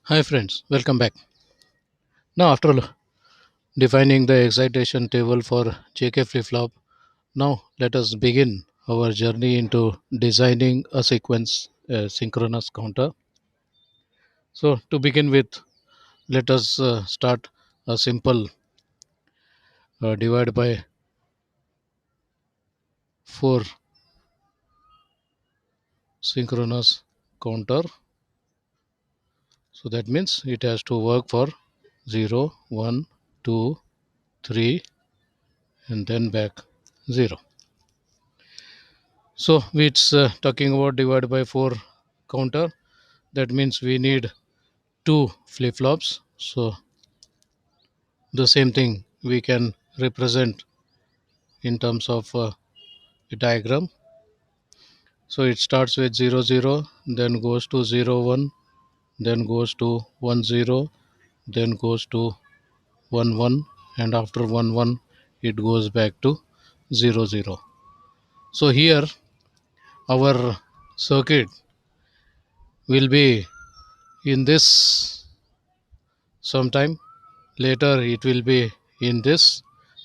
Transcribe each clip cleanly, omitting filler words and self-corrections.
Hi friends, welcome back. Now after defining the excitation table for JK flip-flop, now let us begin our journey into designing a sequence synchronous counter. So to begin with, let us start a simple divide by 4 synchronous counter. So that means it has to work for 0, 1, 2, 3 and then back 0. So it's talking about divide by 4 counter. That means we need two flip flops. So the same thing we can represent in terms of a diagram. So it starts with 0 0, then goes to 0 1, then goes to 1 0, then goes to 1 1, and after 1 1 it goes back to 0 0. So here our circuit will be in this sometime, later it will be in this,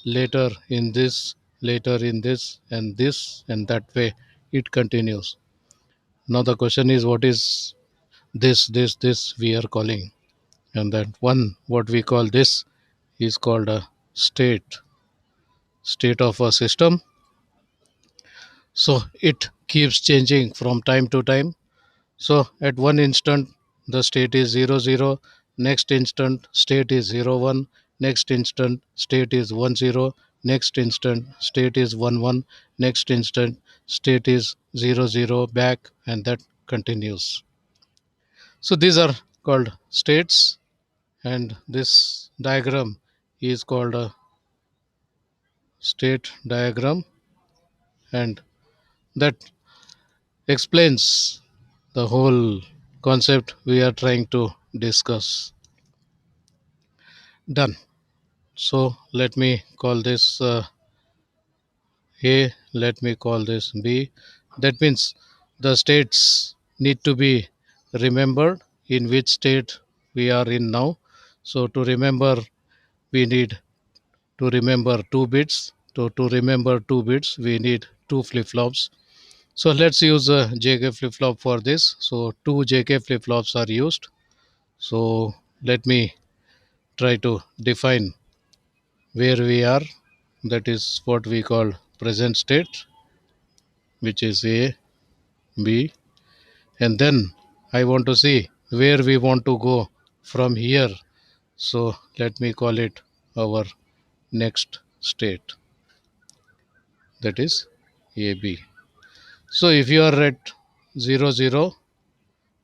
later in this, later in this, and that way it continues. Now the question is, what is this we are calling? And that one, what we call this, is called a state of a system. So it keeps changing from time to time. So at one instant the state is 0 0, next instant state is 0 1, next instant state is 1 0, next instant state is 1 1, next instant state is 0 0 back, and that continues. So these are called states, and this diagram is called a state diagram, and that explains the whole concept we are trying to discuss. Done. So let me call this A, let me call this B. That means the states need to be remembered in which state we are in now. So to remember, we need to remember 2 bits. To remember 2 bits, we need 2 flip-flops. So let's use a JK flip-flop for this. So 2 JK flip-flops are used. So let me try to define where we are. That is what we call present state, which is A, B, and then I want to see where we want to go from here. So let me call it our next state, that is AB. So if you are at 0 0,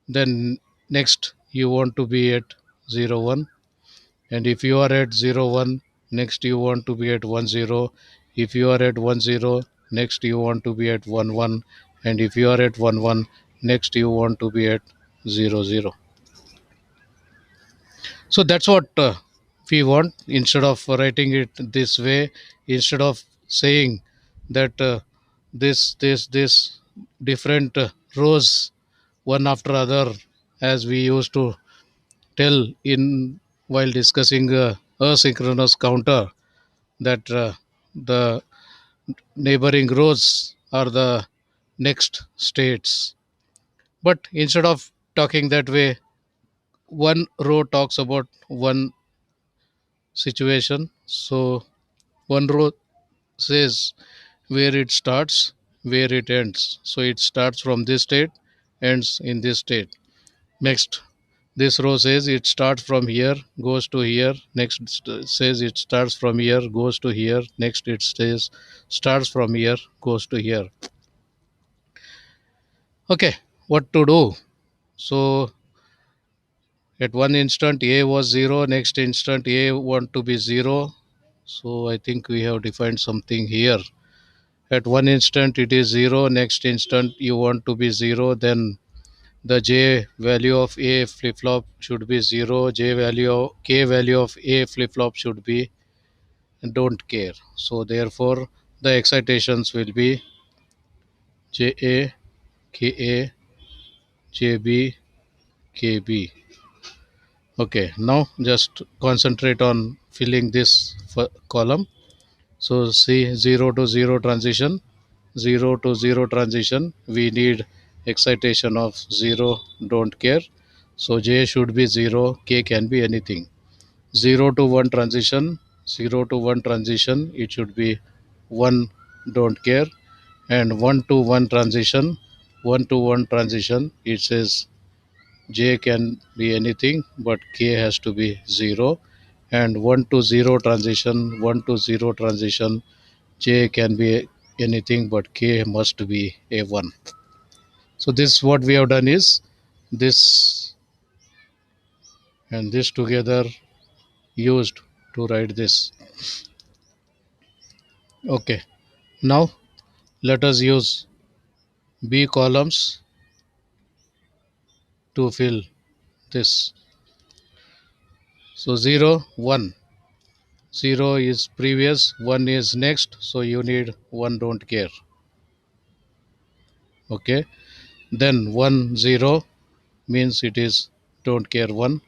then next you want to be at 0 1, and if you are at 0 1, next you want to be at 1 0. If you are at 1 0, next you want to be at 1 1, and if you are at 1 1, next you want to be at 0 0. So that's what we want. Instead of writing it this way, instead of saying that this different rows one after other, as we used to tell in while discussing asynchronous counter, that the neighboring rows are the next states. But instead of talking that way, one row talks about one situation. So one row says where it starts, where it ends. So it starts from this state, ends in this state. Next, this row says it starts from here, goes to here. Next says it starts from here, goes to here. Next it says starts from here, goes to here. Okay, what to do? So at one instant A was 0, next instant A want to be 0. So I think we have defined something here. At one instant it is 0, next instant you want to be 0, then the J value of A flip flop should be 0, J value of K value of A flip flop should be don't care. So therefore the excitations will be JA, KA, JB, KB. Okay, now just concentrate on filling this column. So see 0 to 0 transition, 0 to 0 transition, we need excitation of 0, don't care. So J should be 0, K can be anything. 0 to 1 transition, 0 to 1 transition, it should be 1, don't care. And 1 to 1 transition, 1 to 1 transition, it says J can be anything but K has to be 0. And 1 to 0 transition, 1 to 0 transition, J can be anything but K must be a 1. So this what we have done is this and this together used to write this. Okay, now let us use B columns to fill this. So 0, 1. 0 is previous, 1 is next, so you need 1 don't care. Okay, then 1 0 means it is don't care 1.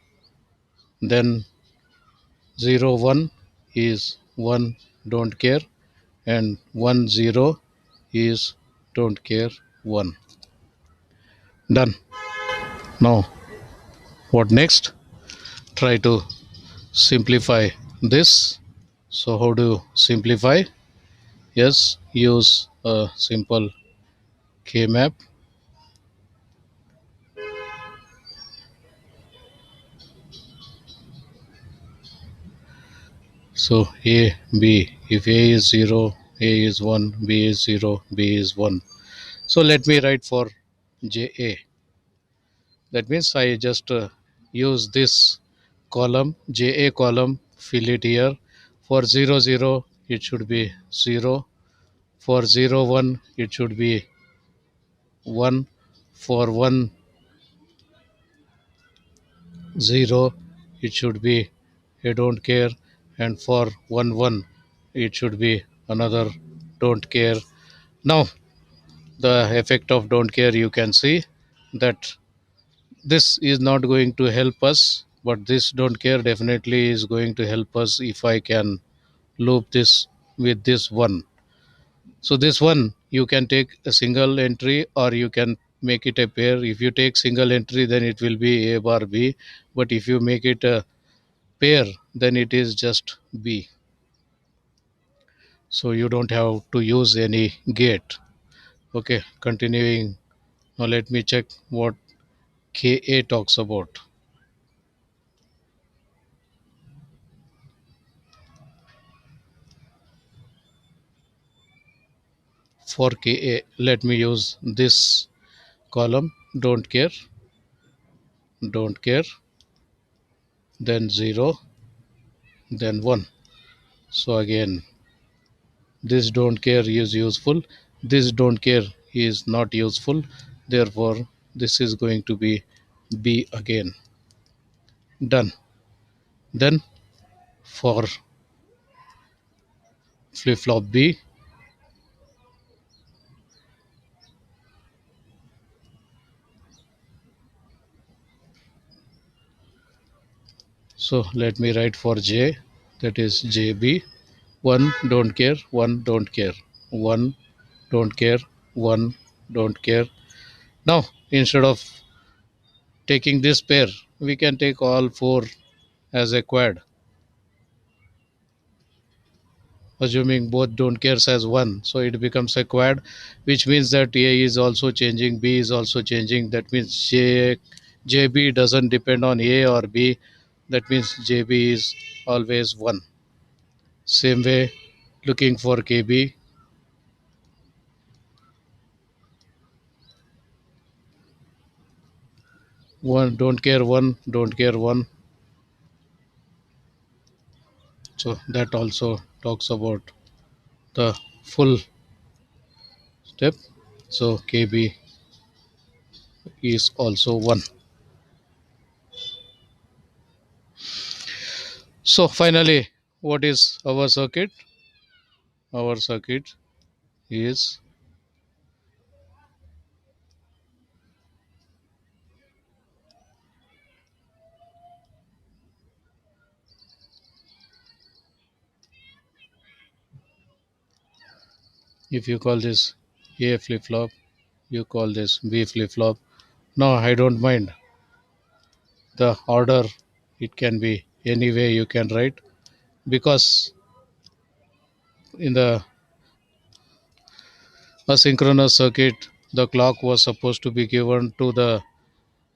Then 0 1 is 1 don't care, and 1 0 is don't care 1. Done. Now what next? Try to simplify this. So how do you simplify? Yes, use a simple K map. So A B, if A is 0, A is 1, B is 0, B is 1. So let me write for JA. That means I just use this column, JA column, fill it here. For 0 0 it should be 0. For 0 1 it should be 1. For 1 0 it should be a don't care, and for 1 1 it should be another don't care. Now the effect of don't care, you can see that this is not going to help us, but this don't care definitely is going to help us if I can loop this with this one. So this one you can take a single entry or you can make it a pair. If you take single entry then it will be A bar B, but if you make it a pair then it is just B. So you don't have to use any gate. Okay, continuing. Now let me check what KA talks about. For KA, let me use this column, don't care, don't care, then 0, then 1. So again, this don't care is useful, this don't care is not useful, therefore this is going to be B again. Done. Then for flip flop B, so let me write for J, that is JB. 1 don't care, 1 don't care, 1 don't care, 1 don't care. Now instead of taking this pair, we can take all four as a quad, assuming both don't cares as one. So it becomes a quad, which means that A is also changing, B is also changing. That means JB doesn't depend on A or B. That means JB is always one. Same way, looking for KB, one, don't care one. So that also talks about the full step. So KB is also one. So finally, what is our circuit? Our circuit is If you call this A flip flop, you call this B flip flop. No, I don't mind the order. It can be any way you can write, because in the asynchronous circuit, the clock was supposed to be given to the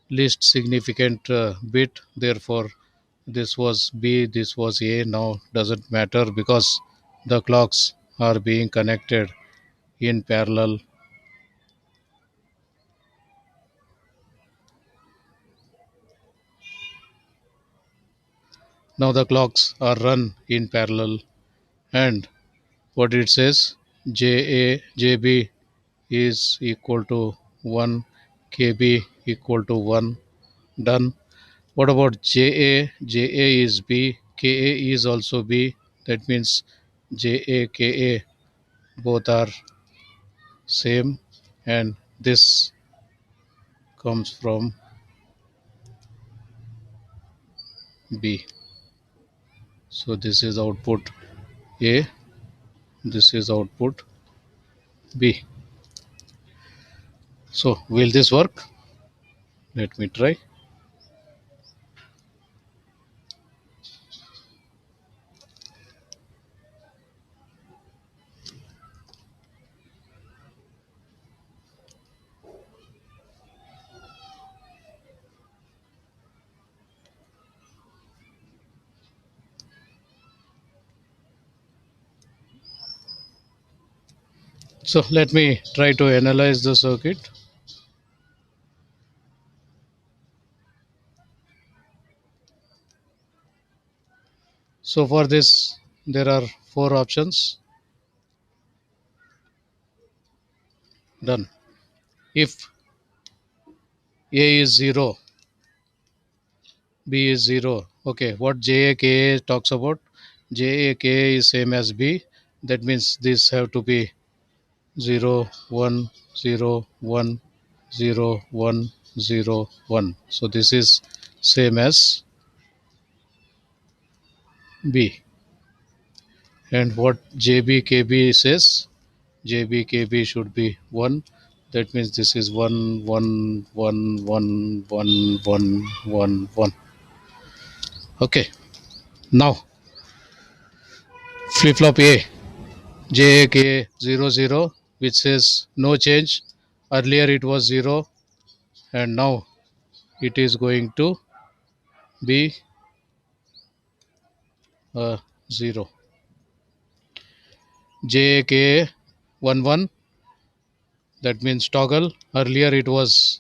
least significant bit. Therefore, this was B, this was A. Now doesn't matter because the clocks are being connected in parallel. Now the clocks are run in parallel, and what it says, JA JB is equal to 1, KB equal to 1. Done. What about JA? JA is B, KA is also B. That means JA, KA both are same, and this comes from B. So this is output A, this is output B. So will this work? Let me try. So let me try to analyze the circuit. So for this, there are four options. Done. If A is 0, B is 0. Okay, what JAKA talks about? JAKA is same as B. That means these have to be 0, 1, 0, 1, 0, 1, 0, 1. So this is same as B. And what JBKB says? JBKB should be 1. That means this is 1, 1, 1, 1, 1, 1, 1, 1. Okay, now flip flop A, JAK00, which says no change. Earlier it was 0, and now it is going to be 0. JAK11, that means toggle. Earlier it was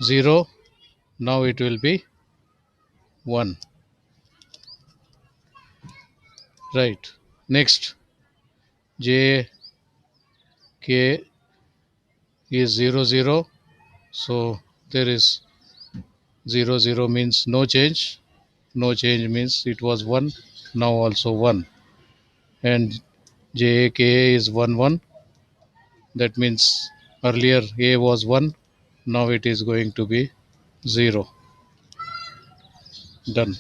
0, now it will be 1. Right. Next, JK is 00, so there is 00 means no change. No change means it was 1, now also 1. And JAK is 11, that means earlier A was 1, now it is going to be 0. Done.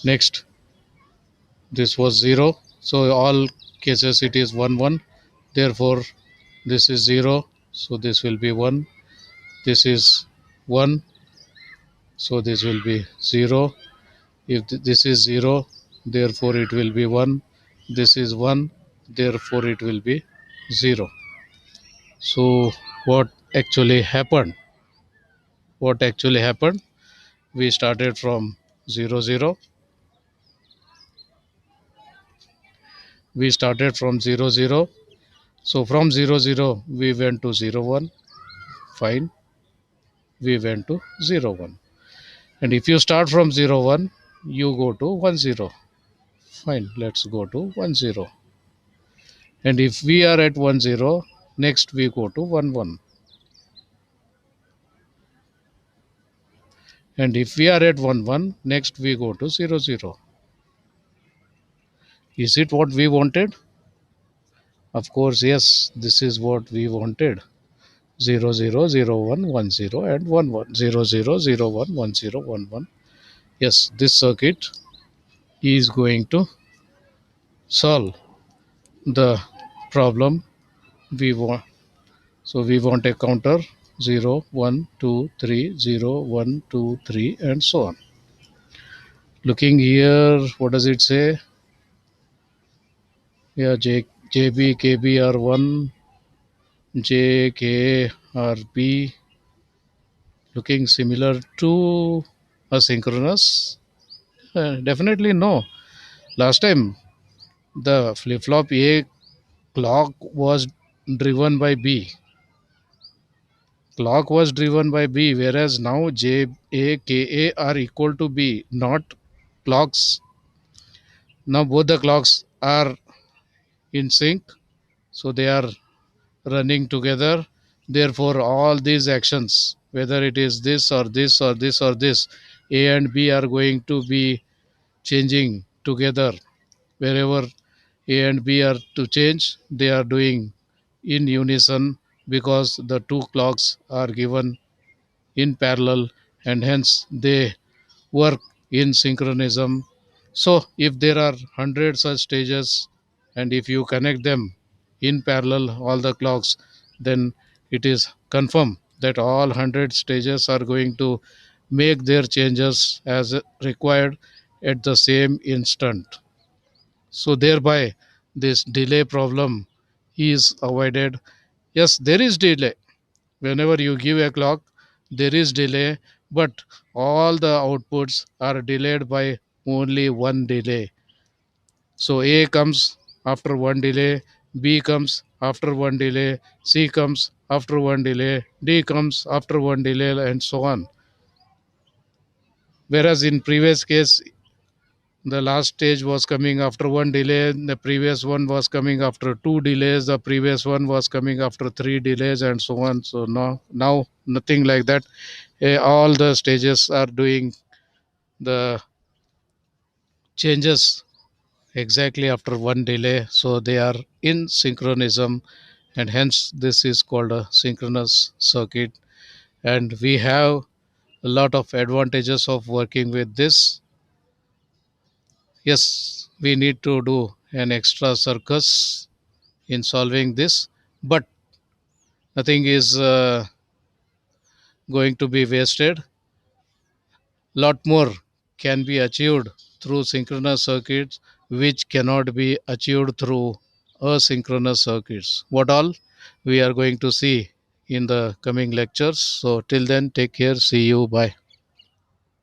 Next, this was 0, so all cases it is 1 1. Therefore this is 0, so this will be 1. This is 1, so this will be 0. If this is 0, therefore it will be 1. This is 1, therefore it will be 0. So what actually happened? What actually happened? We started from 0 0. We started from 0 0. So from 0 0 we went to 0 1. Fine. We went to 0 1. And if you start from 0 1, you go to 1 0. Fine. Let's go to 1 0. And if we are at 1 0, next we go to 1 1. And if we are at 1 1, next we go to 0 0. Is it what we wanted? Of course, yes, this is what we wanted. 0 0 0 1 1 0 and 1 1 0 0 0 1 1 0 1 1. Yes, this circuit is going to solve the problem we want. So we want a counter 0, 1, 2, 3, 0, 1, 2, 3, and so on. Looking here, what does it say? Yeah, JB, KB are 1, J, K are B, looking similar to asynchronous. Definitely no. Last time the flip flop A clock was driven by B. Clock was driven by B, whereas now J, A, K, A are equal to B, not clocks. Now both the clocks are in sync, so they are running together. Therefore, all these actions, whether it is this or this or this or this, A and B are going to be changing together. Wherever A and B are to change, they are doing in unison because the two clocks are given in parallel and hence they work in synchronism. So, if there are 100 such stages and if you connect them in parallel, all the clocks, then it is confirmed that all 100 stages are going to make their changes as required at the same instant. So, thereby, this delay problem is avoided. Yes, there is delay. Whenever you give a clock, there is delay, but all the outputs are delayed by only one delay. So A comes after one delay, B comes after one delay, C comes after one delay, D comes after one delay, and so on. Whereas in previous case, the last stage was coming after one delay, the previous one was coming after two delays, the previous one was coming after three delays, and so on. So now nothing like that. All the stages are doing the changes exactly after one delay, so they are in synchronism, and hence this is called a synchronous circuit. And we have a lot of advantages of working with this. Yes, we need to do an extra circus in solving this, but nothing is going to be wasted. Lot more can be achieved through synchronous circuits which cannot be achieved through asynchronous circuits. What all we are going to see in the coming lectures. So till then, take care, see you, bye.